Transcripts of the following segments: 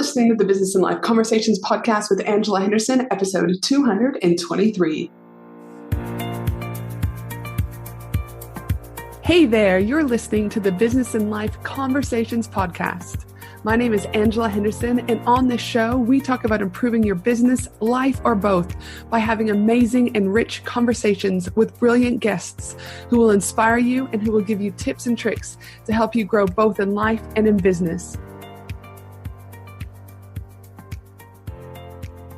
listening to the Business and Life Conversations podcast with Angela Henderson, episode 223. Hey there, you're listening to the Business and Life Conversations podcast. My name is Angela Henderson, and on this show, we talk about improving your business, life, or both by having amazing and rich conversations with brilliant guests who will inspire you and who will give you tips and tricks to help you grow both in life and in business.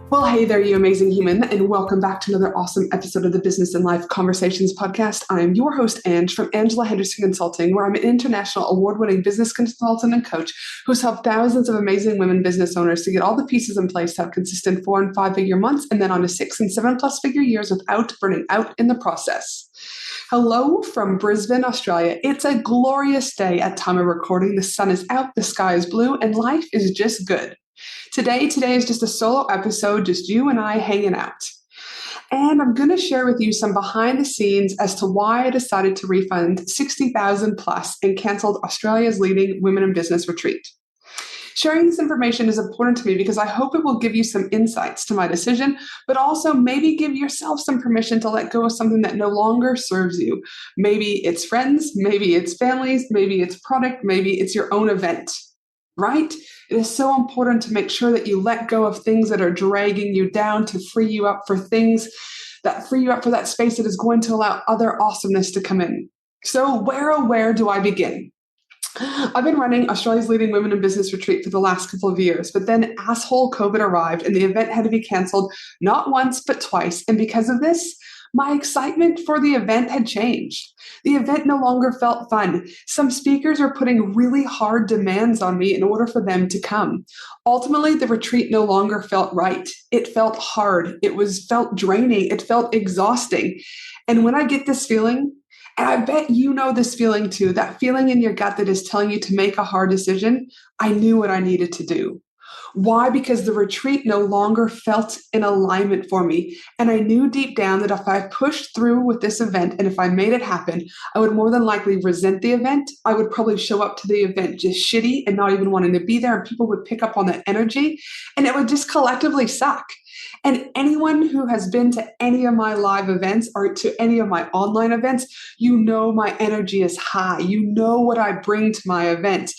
Well, hey there, you amazing human, and welcome back to another awesome episode of the Business and Life Conversations podcast. I am your host, Ange, from Angela Henderson Consulting, where I'm an international award-winning business consultant and coach who's helped thousands of amazing women business owners to get all the pieces in place to have consistent 4- and 5-figure months and then on to 6- and 7+ figure years without burning out in the process. Hello from Brisbane, Australia. It's a glorious day at time of recording. The sun is out, the sky is blue, and life is just good. Today is just a solo episode, just you and I hanging out. And I'm going to share with you some behind the scenes as to why I decided to refund $60,000 plus and canceled Australia's leading women in business retreat. Sharing this information is important to me because I hope it will give you some insights to my decision, but also maybe give yourself some permission to let go of something that no longer serves you. Maybe it's friends, maybe it's families, maybe it's product, maybe it's your own event. Right? It is so important to make sure that you let go of things that are dragging you down to free you up for things that free you up for that space that is going to allow other awesomeness to come in. So where do I begin? I've been running Australia's leading women in business retreat for the last couple of years, but then asshole COVID arrived and the event had to be canceled not once, but twice. And because of this, my excitement for the event had changed. The event no longer felt fun. Some speakers were putting really hard demands on me in order for them to come. Ultimately, the retreat no longer felt right. It felt hard. It felt draining. It felt exhausting. And when I get this feeling, and I bet you know this feeling too, that feeling in your gut that is telling you to make a hard decision, I knew what I needed to do. Why? Because the retreat no longer felt in alignment for me. And I knew deep down that if I pushed through with this event and if I made it happen, I would more than likely resent the event. I would probably show up to the event just shitty and not even wanting to be there. And people would pick up on that energy and it would just collectively suck. And anyone who has been to any of my live events or to any of my online events, you know my energy is high. You know what I bring to my event.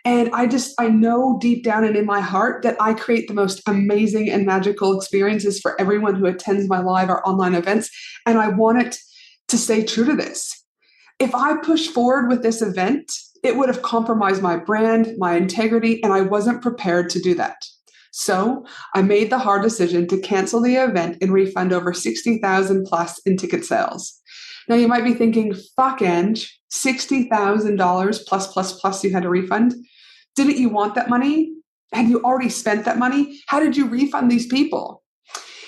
And I know deep down and in my heart that I create the most amazing and magical experiences for everyone who attends my live or online events. And I want it to stay true to this. If I push forward with this event, it would have compromised my brand, my integrity, and I wasn't prepared to do that. So I made the hard decision to cancel the event and refund over $60,000 plus in ticket sales. Now you might be thinking, fuck Ange, $60,000 plus you had to refund. Didn't you want that money? Had you already spent that money? How did you refund these people?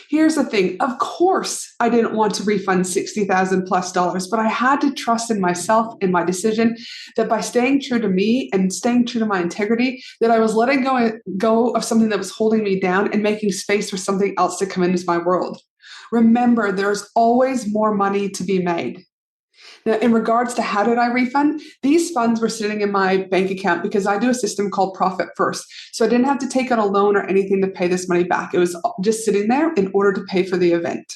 Here's the thing. Of course, I didn't want to refund $60,000 plus, but I had to trust in myself and my decision that by staying true to me and staying true to my integrity, that I was letting go of something that was holding me down and making space for something else to come into my world. Remember, there's always more money to be made. Now, in regards to how did I refund, these funds were sitting in my bank account because I do a system called Profit First. So I didn't have to take out a loan or anything to pay this money back. It was just sitting there in order to pay for the event.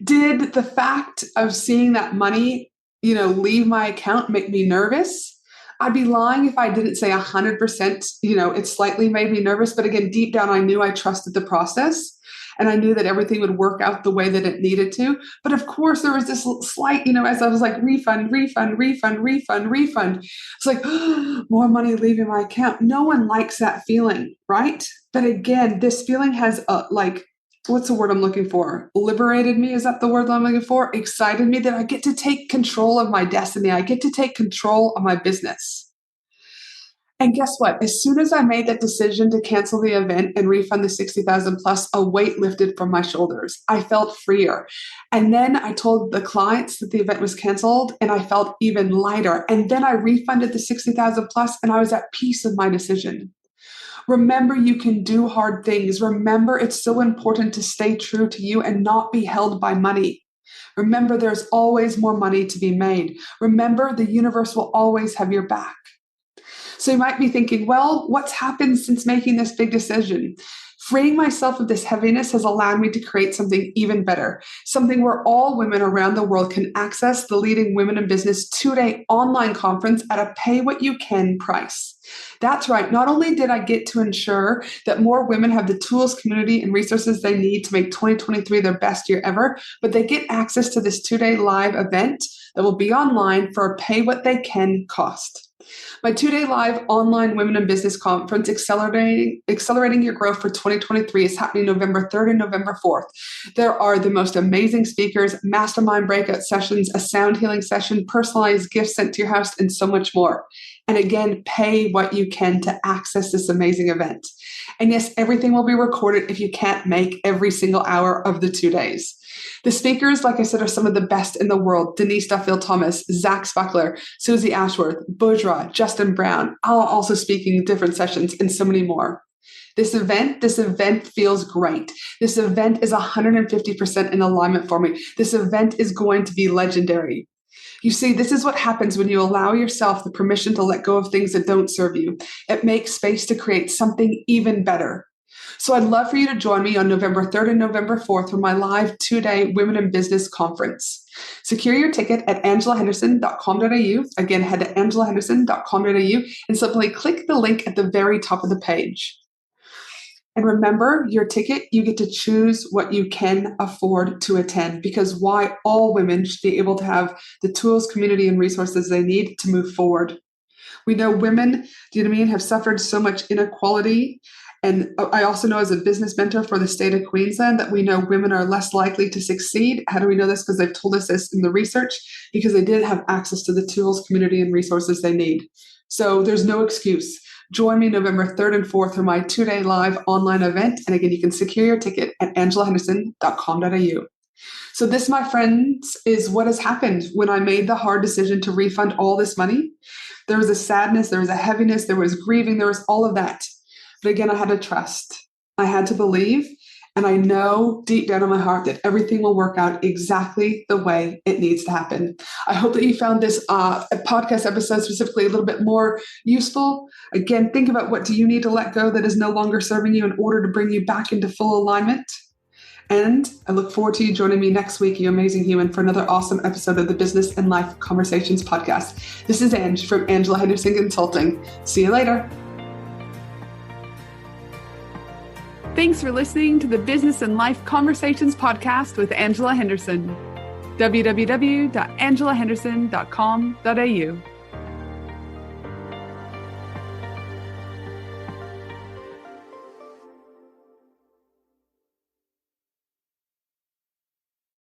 Did the fact of seeing that money, leave my account make me nervous? I'd be lying if I didn't say 100%, it slightly made me nervous. But again, deep down, I knew I trusted the process. And I knew that everything would work out the way that it needed to. But of course, there was this slight, as I was like, refund. It's like, more money leaving my account. No one likes that feeling, right? But again, this feeling has what's the word I'm looking for? Liberated me. Is that the word that I'm looking for? Excited me that I get to take control of my destiny. I get to take control of my business. And guess what? As soon as I made that decision to cancel the event and refund the $60,000 plus, a weight lifted from my shoulders. I felt freer. And then I told the clients that the event was canceled and I felt even lighter. And then I refunded the $60,000 plus and I was at peace with my decision. Remember, you can do hard things. Remember, it's so important to stay true to you and not be held by money. Remember, there's always more money to be made. Remember, the universe will always have your back. So you might be thinking, well, what's happened since making this big decision? Freeing myself of this heaviness has allowed me to create something even better, something where all women around the world can access the leading Women in Business 2-day online conference at a pay what you can price. That's right. Not only did I get to ensure that more women have the tools, community, and resources they need to make 2023 their best year ever, but they get access to this 2-day live event that will be online for a pay what they can cost. My 2-day live online Women in Business conference, Accelerating Your Growth for 2023, is happening November 3rd and November 4th. There are the most amazing speakers, mastermind breakout sessions, a sound healing session, personalized gifts sent to your house, and so much more. And again, pay what you can to access this amazing event. And yes, everything will be recorded if you can't make every single hour of the 2 days. The speakers, like I said, are some of the best in the world. Denise Duffield-Thomas, Zach Spuckler, Susie Ashworth, Bourgeois, Justin Brown, all also speaking in different sessions, and so many more. This event feels great. This event is 150% in alignment for me. This event is going to be legendary. You see, this is what happens when you allow yourself the permission to let go of things that don't serve you. It makes space to create something even better. So I'd love for you to join me on November 3rd and November 4th for my live 2-day Women in Business conference. Secure your ticket at angelahenderson.com.au. Again, head to angelahenderson.com.au and simply click the link at the very top of the page. And remember, your ticket, you get to choose what you can afford to attend, because why all women should be able to have the tools, community, and resources they need to move forward. We know women, have suffered so much inequality. And I also know, as a business mentor for the state of Queensland, that we know women are less likely to succeed. How do we know this? Because they've told us this in the research, because they didn't have access to the tools, community, and resources they need. So there's no excuse. Join me November 3rd and 4th for my 2-day live online event. And again, you can secure your ticket at angelahenderson.com.au. So this, my friends, is what has happened when I made the hard decision to refund all this money. There was a sadness, there was a heaviness, there was grieving, there was all of that. But again, I had to trust. I had to believe. And I know deep down in my heart that everything will work out exactly the way it needs to happen. I hope that you found this podcast episode specifically a little bit more useful. Again, think about, what do you need to let go that is no longer serving you in order to bring you back into full alignment? And I look forward to you joining me next week, you amazing human, for another awesome episode of the Business and Life Conversations podcast. This is Ange from Angela Henderson Consulting. See you later. Thanks for listening to the Business and Life Conversations podcast with Angela Henderson. www.angelahenderson.com.au